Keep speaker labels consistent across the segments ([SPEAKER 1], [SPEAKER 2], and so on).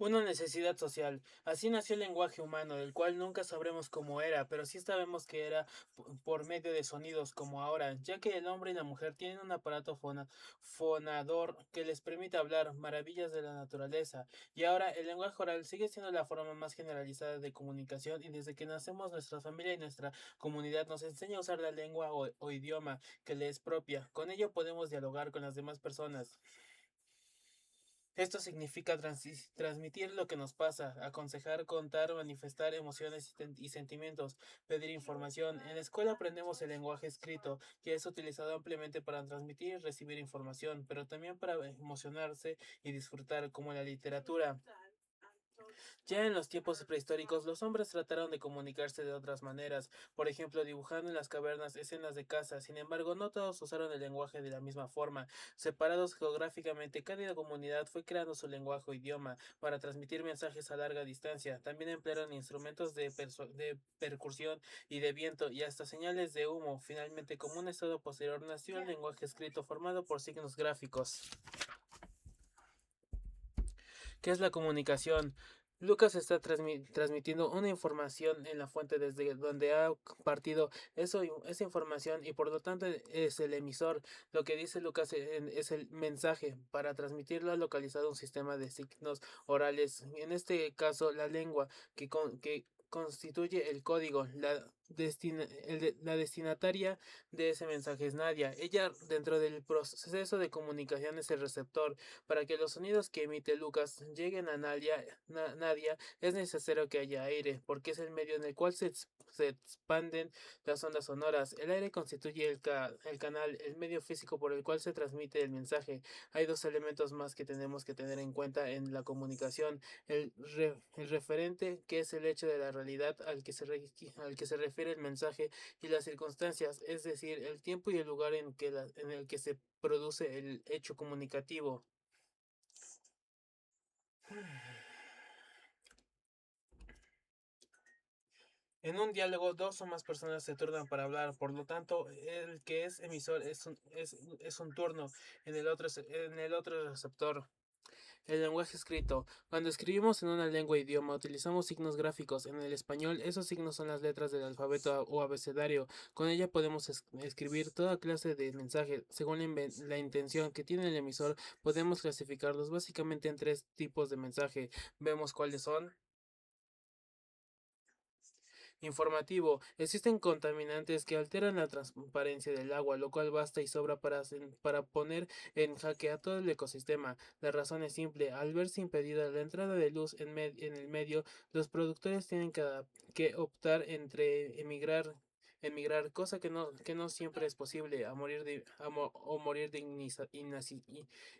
[SPEAKER 1] Una necesidad social. Así nació el lenguaje humano, del cual nunca sabremos cómo era, pero sí sabemos que era por medio de sonidos como ahora, ya que el hombre y la mujer tienen un aparato fonador que les permite hablar maravillas de la naturaleza. Y ahora el lenguaje oral sigue siendo la forma más generalizada de comunicación y desde que nacemos nuestra familia y nuestra comunidad nos enseña a usar la lengua o idioma que le es propia. Con ello podemos dialogar con las demás personas. Esto significa transmitir lo que nos pasa, aconsejar, contar, manifestar emociones y sentimientos, pedir información. En la escuela aprendemos el lenguaje escrito, que es utilizado ampliamente para transmitir y recibir información, pero también para emocionarse y disfrutar, como en la literatura. Ya en los tiempos prehistóricos, los hombres trataron de comunicarse de otras maneras, por ejemplo, dibujando en las cavernas escenas de caza. Sin embargo, no todos usaron el lenguaje de la misma forma. Separados geográficamente, cada comunidad fue creando su lenguaje o idioma para transmitir mensajes a larga distancia. También emplearon instrumentos de percusión y de viento y hasta señales de humo. Finalmente, como un estado posterior, nació el lenguaje escrito formado por signos gráficos. ¿Qué es la comunicación? Lucas está transmitiendo una información en la fuente desde donde ha partido esa información y por lo tanto es el emisor. Lo que dice Lucas es el mensaje. Para transmitirlo ha localizado un sistema de signos orales, en este caso la lengua, que constituye el código. La destinataria de ese mensaje es Nadia. Ella, dentro del proceso de comunicación, es el receptor. Para que los sonidos que emite Lucas lleguen a Nadia, es necesario que haya aire, porque es el medio en el cual se expanden las ondas sonoras. El aire constituye el canal, el medio físico por el cual se transmite el mensaje. Hay dos elementos más que tenemos que tener en cuenta en la comunicación. El referente, que es el hecho de la realidad al que se refiere el mensaje, y las circunstancias, es decir, el tiempo y el lugar en el que se produce el hecho comunicativo. En un diálogo, dos o más personas se turnan para hablar, por lo tanto, el que es emisor es un turno, en el otro es receptor. El lenguaje escrito. Cuando escribimos en una lengua o idioma, utilizamos signos gráficos. En el español, esos signos son las letras del alfabeto o abecedario. Con ella podemos escribir toda clase de mensajes. Según la intención que tiene el emisor, podemos clasificarlos básicamente en tres tipos de mensaje. Vemos cuáles son. Informativo. Existen contaminantes que alteran la transparencia del agua, lo cual basta y sobra para poner en jaque a todo el ecosistema. La razón es simple. Al verse impedida la entrada de luz en el medio, los productores tienen que optar entre emigrar, cosa que no siempre es posible, o morir de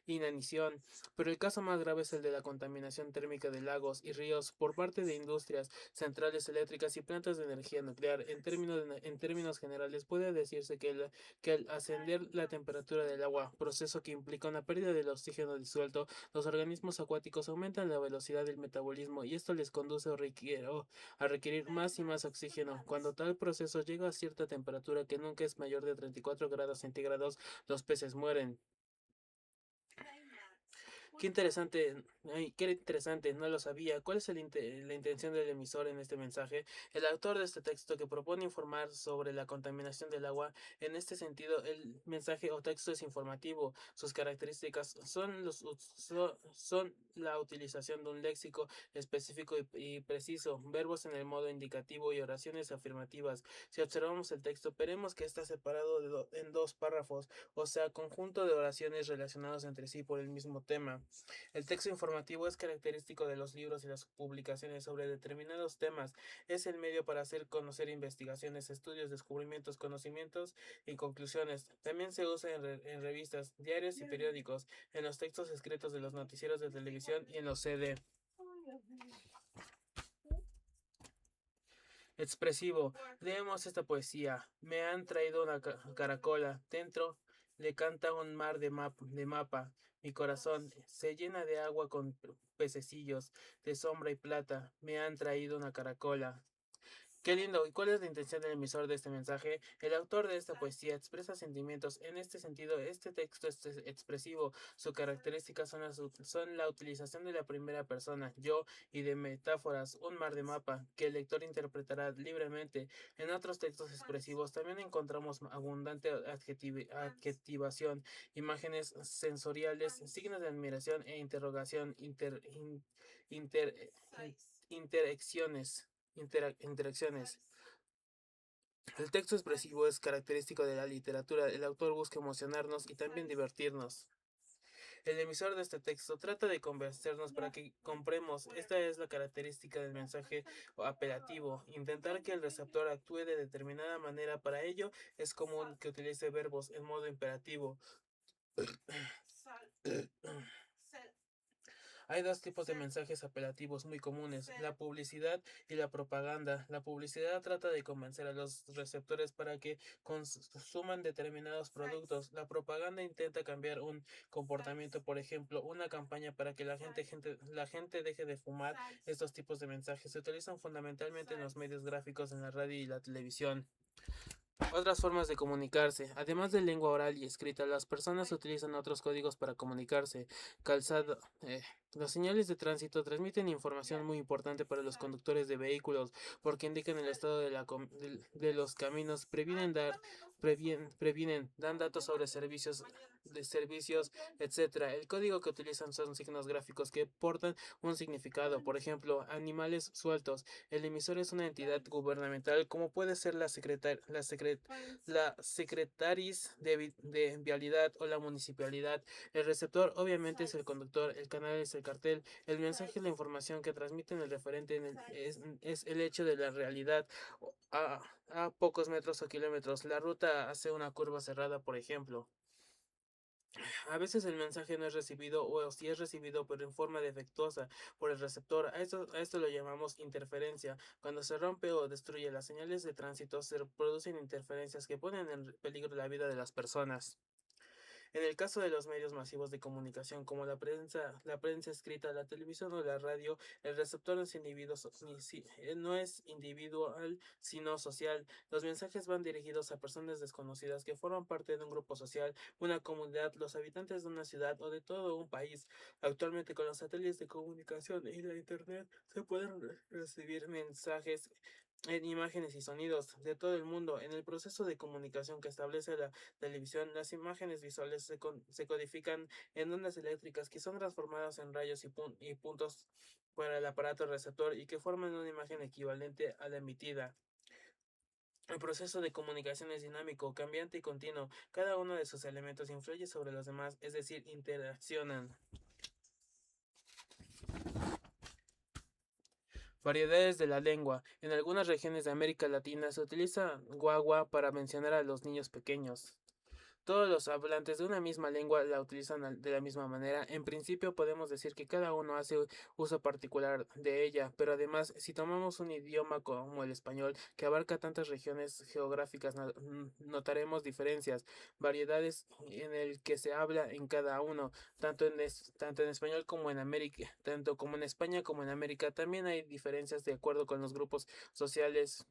[SPEAKER 1] inanición. Pero el caso más grave es el de la contaminación térmica de lagos y ríos por parte de industrias, centrales eléctricas y plantas de energía nuclear. En términos generales, puede decirse que al ascender la temperatura del agua, proceso que implica una pérdida del oxígeno disuelto, los organismos acuáticos aumentan la velocidad del metabolismo y esto les conduce a requerir más y más oxígeno. Cuando tal proceso llega a cierta temperatura que nunca es mayor de 34 grados centígrados, los peces mueren. Qué interesante, ay, qué interesante, no lo sabía. ¿Cuál es la intención del emisor en este mensaje? El autor de este texto que propone informar sobre la contaminación del agua. En este sentido, el mensaje o texto es informativo. Sus características son la utilización de un léxico específico y preciso, verbos en el modo indicativo y oraciones afirmativas. Si observamos el texto, veremos que está separado en dos párrafos, o sea, conjunto de oraciones relacionadas entre sí por el mismo tema. El texto informativo es característico de los libros y las publicaciones sobre determinados temas. Es el medio para hacer conocer investigaciones, estudios, descubrimientos, conocimientos y conclusiones. También se usa en revistas, diarios y periódicos, en los textos escritos de los noticieros de televisión y en los CD. Expresivo. Leemos esta poesía. Me han traído una caracola. Dentro le canta un mar de mapa. Mi corazón se llena de agua con pececillos de sombra y plata. Me han traído una caracola. Qué lindo. ¿Y cuál es la intención del emisor de este mensaje? El autor de esta poesía expresa sentimientos. En este sentido, este texto es expresivo. Sus características son la utilización de la primera persona, yo, y de metáforas, un mar de mapa, que el lector interpretará libremente. En otros textos expresivos también encontramos abundante adjetivación, imágenes sensoriales, signos de admiración e interrogación, inter- interacciones. Interacciones. El texto expresivo es característico de la literatura. El autor busca emocionarnos y también divertirnos. El emisor de este texto trata de convencernos para que compremos. Esta es la característica del mensaje apelativo. Intentar que el receptor actúe de determinada manera. Para ello es común que utilice verbos en modo imperativo. Hay dos tipos de mensajes apelativos muy comunes, la publicidad y la propaganda. La publicidad trata de convencer a los receptores para que consuman determinados productos. La propaganda intenta cambiar un comportamiento, por ejemplo, una campaña para que la gente deje de fumar. Estos tipos de mensajes se utilizan fundamentalmente en los medios gráficos, en la radio y la televisión. Otras formas de comunicarse. Además de lengua oral y escrita, las personas utilizan otros códigos para comunicarse. Calzado. Las señales de tránsito transmiten información muy importante para los conductores de vehículos porque indican el estado de los caminos, dan datos sobre servicios, etcétera. El código que utilizan son signos gráficos que portan un significado. Por ejemplo, animales sueltos. El emisor es una entidad gubernamental, como puede ser la Secretaris de Vialidad o la Municipalidad. El receptor obviamente es el conductor, el canal es el cartel, el mensaje es la información que transmiten el referente es el hecho de la realidad a pocos metros o kilómetros. La ruta hace una curva cerrada, por ejemplo. A veces el mensaje no es recibido o si es recibido pero en forma defectuosa por el receptor. A esto lo llamamos interferencia. Cuando se rompe o destruye las señales de tránsito se producen interferencias que ponen en peligro la vida de las personas. En el caso de los medios masivos de comunicación como la prensa escrita, la televisión o la radio, el receptor no es no es individual, sino social. Los mensajes van dirigidos a personas desconocidas que forman parte de un grupo social, una comunidad, los habitantes de una ciudad o de todo un país. Actualmente con los satélites de comunicación y la internet se pueden recibir mensajes en imágenes y sonidos de todo el mundo. En el proceso de comunicación que establece la televisión, las imágenes visuales se codifican en ondas eléctricas que son transformadas en rayos y puntos para el aparato receptor y que forman una imagen equivalente a la emitida. El proceso de comunicación es dinámico, cambiante y continuo. Cada uno de sus elementos influye sobre los demás, es decir, interaccionan. Variedades de la lengua. En algunas regiones de América Latina se utiliza guagua para mencionar a los niños pequeños. Todos los hablantes de una misma lengua la utilizan de la misma manera. En principio podemos decir que cada uno hace uso particular de ella, pero además si tomamos un idioma como el español que abarca tantas regiones geográficas, notaremos diferencias, variedades en el que se habla en cada uno, tanto en español como en América, tanto como en España como en América. También hay diferencias de acuerdo con los grupos sociales,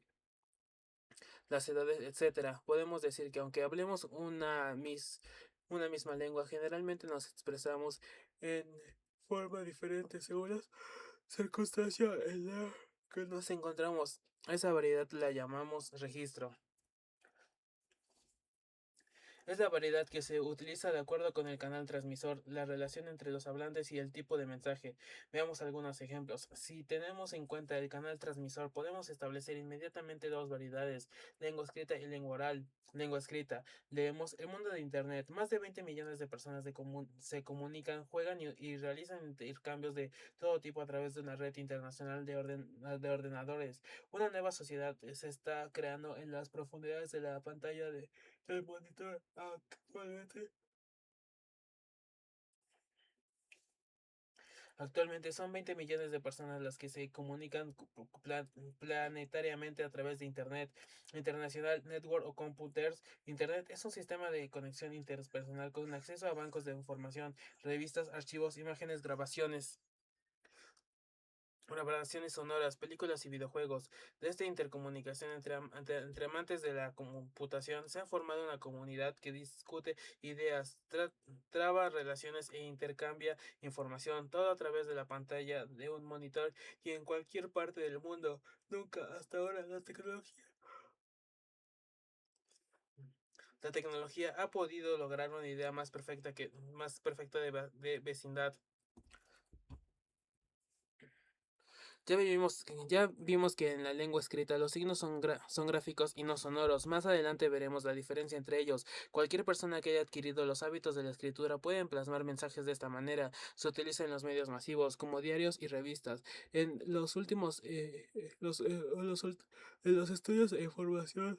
[SPEAKER 1] las edades, etcétera. Podemos decir que aunque hablemos una misma lengua, generalmente nos expresamos en forma diferente según las circunstancias en la que nos encontramos. Esa variedad la llamamos registro. Es la variedad que se utiliza de acuerdo con el canal transmisor, la relación entre los hablantes y el tipo de mensaje. Veamos algunos ejemplos. Si tenemos en cuenta el canal transmisor, podemos establecer inmediatamente dos variedades, lengua escrita y lengua oral. Lengua escrita. Leemos el mundo de Internet. Más de 20 millones de personas se comunican, juegan y realizan intercambios de todo tipo a través de una red internacional de ordenadores. Una nueva sociedad se está creando en las profundidades de la pantalla del monitor actualmente. Actualmente son 20 millones de personas las que se comunican planetariamente a través de Internet, International Network o Computers. Internet es un sistema de conexión interpersonal con acceso a bancos de información, revistas, archivos, imágenes, grabaciones. Grabaciones sonoras, películas y videojuegos. De esta intercomunicación entre amantes de la computación se ha formado una comunidad que discute ideas, traba relaciones e intercambia información, todo a través de la pantalla de un monitor y en cualquier parte del mundo. Nunca hasta ahora la tecnología ha podido lograr una idea más perfecta de vecindad. Ya vimos que en la lengua escrita los signos son gráficos y no sonoros. Más adelante veremos la diferencia entre ellos. Cualquier persona que haya adquirido los hábitos de la escritura puede plasmar mensajes de esta manera. Se utiliza en los medios masivos, como diarios y revistas. En los últimos, en los estudios de información.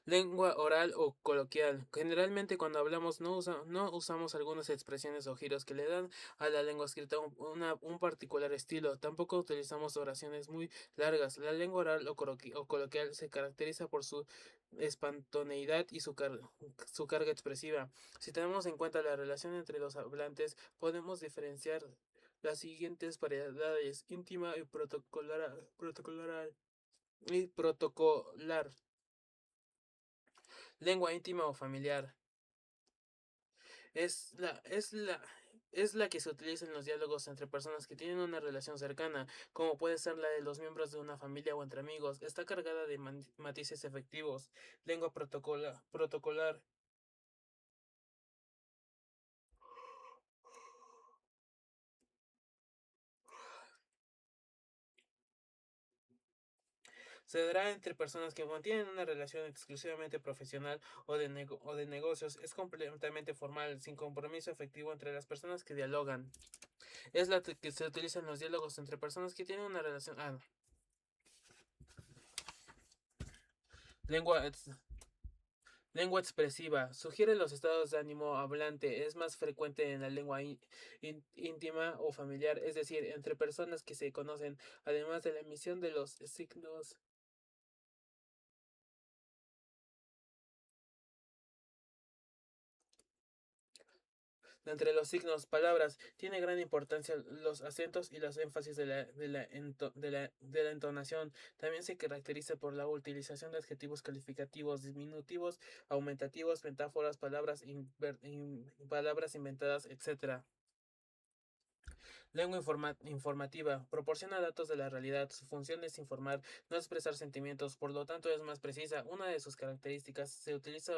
[SPEAKER 1] Lengua oral o coloquial. Generalmente cuando hablamos no usamos algunas expresiones o giros que le dan a la lengua escrita un particular estilo. Tampoco utilizamos oraciones muy largas. La lengua oral o coloquial se caracteriza por su espontaneidad y su carga expresiva. Si tenemos en cuenta la relación entre los hablantes, podemos diferenciar las siguientes variedades: íntima y protocolar. Lengua íntima o familiar. Es la, es la, es la que se utiliza en los diálogos entre personas que tienen una relación cercana, como puede ser la de los miembros de una familia o entre amigos. Está cargada de matices efectivos. Lengua protocolar. Se dará entre personas que mantienen una relación exclusivamente profesional o de negocios. Es completamente formal, sin compromiso efectivo entre las personas que dialogan. Es la que se utiliza en los diálogos entre personas que tienen una relación. No. Lengua, Lengua expresiva. Sugiere los estados de ánimo hablante. Es más frecuente en la lengua íntima o familiar, es decir, entre personas que se conocen, además de la emisión de los signos. Entre los signos, palabras, tiene gran importancia los acentos y los énfasis de la entonación. También se caracteriza por la utilización de adjetivos calificativos, diminutivos, aumentativos, metáforas, palabras inventadas, etc. Lengua informativa. Proporciona datos de la realidad. Su función es informar, no expresar sentimientos, por lo tanto es más precisa. Una de sus características se utiliza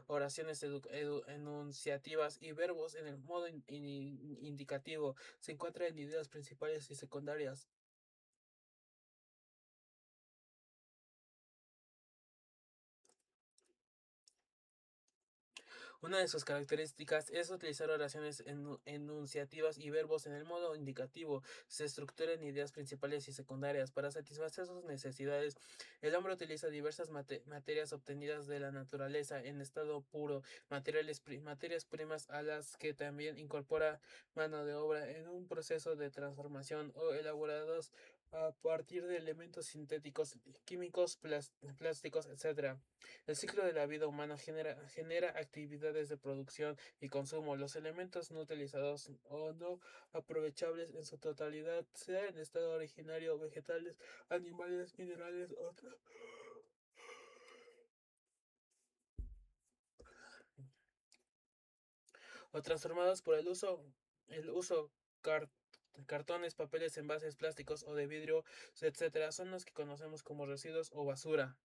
[SPEAKER 1] oraciones enunciativas y verbos en el modo indicativo. Se encuentra en ideas principales y secundarias. Una de sus características es utilizar oraciones enunciativas y verbos en el modo indicativo. Se estructura en ideas principales y secundarias. Para satisfacer sus necesidades, el hombre utiliza diversas materias obtenidas de la naturaleza en estado puro, materias primas a las que también incorpora mano de obra en un proceso de transformación o elaborados a partir de elementos sintéticos, químicos, plásticos, etc. El ciclo de la vida humana genera actividades de producción y consumo. Los elementos no utilizados o no aprovechables en su totalidad, sea en estado originario, vegetales, animales, minerales o transformados por el uso car- cartones, papeles, envases plásticos o de vidrio, etcétera, son los que conocemos como residuos o basura.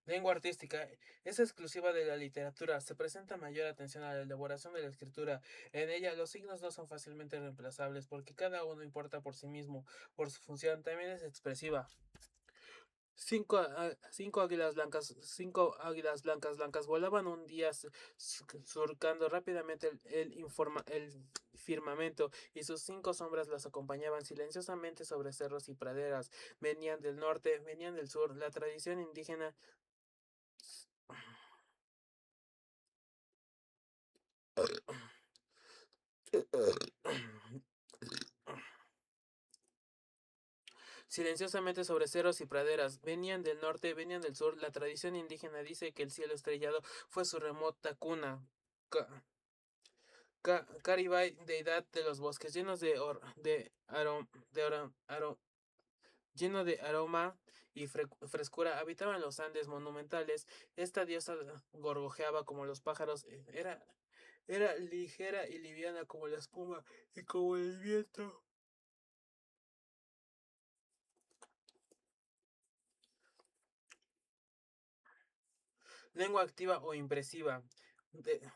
[SPEAKER 1] Lengua artística es exclusiva de la literatura. Se presta mayor atención a la elaboración de la escritura. En ella los signos no son fácilmente reemplazables porque cada uno importa por sí mismo, por su función. También es expresiva. Cinco águilas blancas volaban un día surcando rápidamente el firmamento, y sus cinco sombras las acompañaban silenciosamente sobre cerros y praderas. Venían del norte, venían del sur. La tradición indígena Silenciosamente sobre cerros y praderas. Venían del norte, venían del sur. La tradición indígena dice que el cielo estrellado fue su remota cuna. Ca- Caribay, deidad de los bosques, llenos lleno de aroma y frescura, habitaban los Andes monumentales. Esta diosa gorgojeaba como los pájaros, era ligera y liviana como la espuma y como el viento. Lengua activa o impresiva.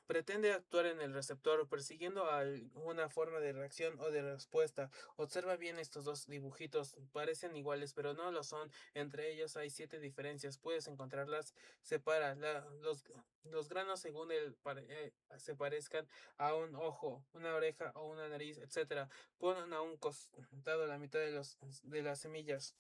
[SPEAKER 1] Pretende actuar en el receptor persiguiendo alguna forma de reacción o de respuesta. Observa bien estos dos dibujitos. Parecen iguales, pero no lo son. Entre ellos hay 7 diferencias. Puedes encontrarlas. Separa los granos según se parezcan a un ojo, una oreja o una nariz, etcétera. Ponen a un costado la mitad de las semillas.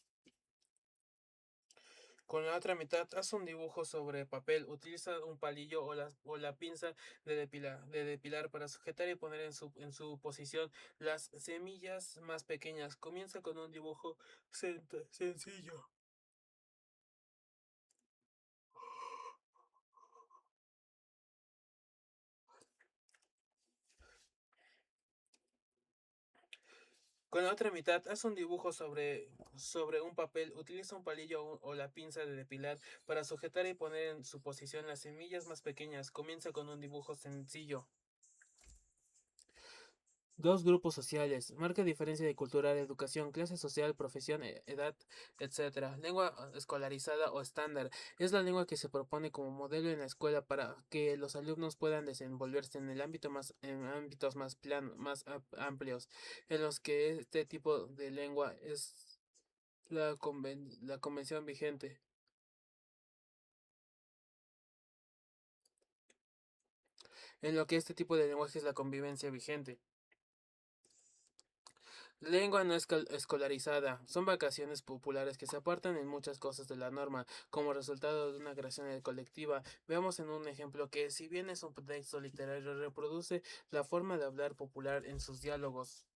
[SPEAKER 1] Con la otra mitad, haz un dibujo sobre papel. Utiliza un palillo o la pinza de depilar para sujetar y poner en su posición las semillas más pequeñas. Comienza con un dibujo sencillo. Con la otra mitad, haz un dibujo sobre un papel. Utiliza un palillo o la pinza de depilar para sujetar y poner en su posición las semillas más pequeñas. Comienza con un dibujo sencillo. Dos grupos sociales. Marca diferencia de cultural, educación, clase social, profesión, edad, etcétera. Lengua escolarizada o estándar. Es la lengua que se propone como modelo en la escuela para que los alumnos puedan desenvolverse en ámbitos más amplios, en los que este tipo de lengua es la convención vigente. En lo que este tipo de lenguaje es la convivencia vigente. Lengua no escolarizada. Son vacaciones populares que se apartan en muchas cosas de la norma como resultado de una creación colectiva. Veamos en un ejemplo que, si bien es un texto literario, reproduce la forma de hablar popular en sus diálogos.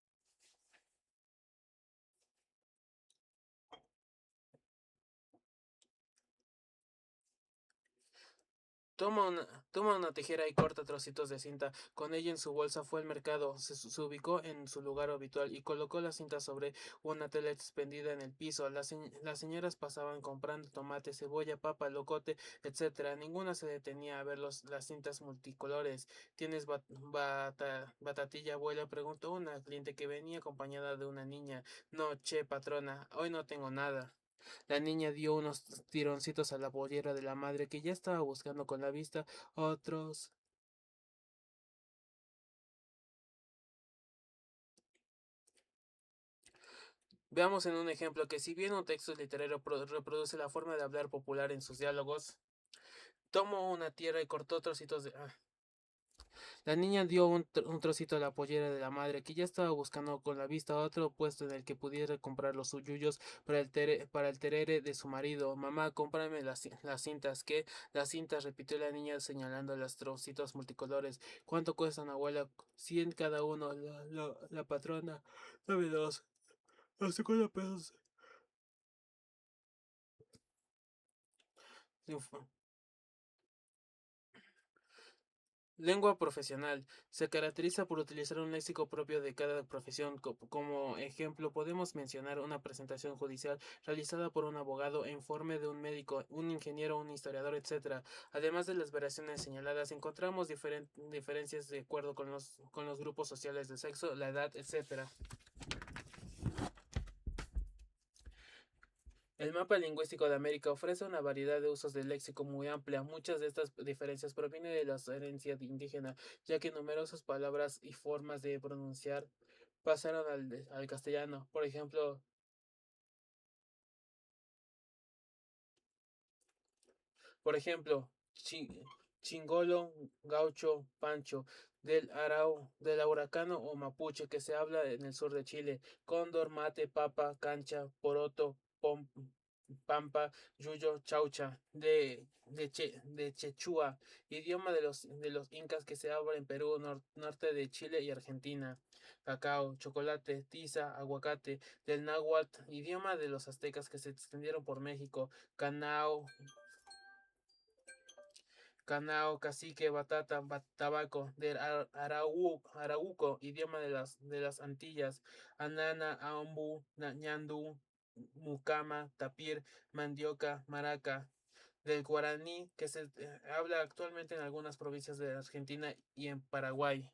[SPEAKER 1] Toma una tijera y corta trocitos de cinta. Con ella en su bolsa fue al mercado. Se ubicó en su lugar habitual y colocó la cinta sobre una tela extendida en el piso. Las señoras pasaban comprando tomate, cebolla, papa, locote, etcétera. Ninguna se detenía a ver las cintas multicolores. ¿Tienes batatilla, abuela?, preguntó una cliente que venía acompañada de una niña. No, che, patrona, hoy no tengo nada. La niña dio unos tironcitos a la pollera de la madre, que ya estaba buscando con la vista otros. Veamos en un ejemplo que, si bien un texto literario reproduce la forma de hablar popular en sus diálogos, tomó una tierra y cortó trocitos de... La niña dio un trocito a la pollera de la madre, que ya estaba buscando con la vista otro puesto en el que pudiera comprar los suyos para el terere de su marido. Mamá, cómprame las cintas. ¿Qué? Las cintas, repitió la niña señalando los trocitos multicolores. ¿Cuánto cuestan, abuela? 100 cada uno. La patrona. Dame dos. A 50 pesos. Lengua profesional. Se caracteriza por utilizar un léxico propio de cada profesión. Como ejemplo, podemos mencionar una presentación judicial realizada por un abogado, informe de un médico, un ingeniero, un historiador, etcétera. Además de las variaciones señaladas, encontramos diferencias de acuerdo con los grupos sociales de sexo, la edad, etcétera. El mapa lingüístico de América ofrece una variedad de usos del léxico muy amplia. Muchas de estas diferencias provienen de la herencia indígena, ya que numerosas palabras y formas de pronunciar pasaron al castellano. Por ejemplo, chingolo, gaucho, pancho, del araucano o mapuche, que se habla en el sur de Chile, cóndor, mate, papa, cancha, poroto, Pampa, Yuyo, Chaucha, de Chechua, idioma de los incas que se habla en Perú, norte de Chile y Argentina. Cacao, chocolate, tiza, aguacate, del náhuatl, idioma de los aztecas que se extendieron por México. Canao, Canao, cacique, batata, tabaco, del arauco, idioma de las Antillas, anana, aombu, ñandú, mucama, tapir, mandioca, maraca, del guaraní, que se habla actualmente en algunas provincias de Argentina y en Paraguay.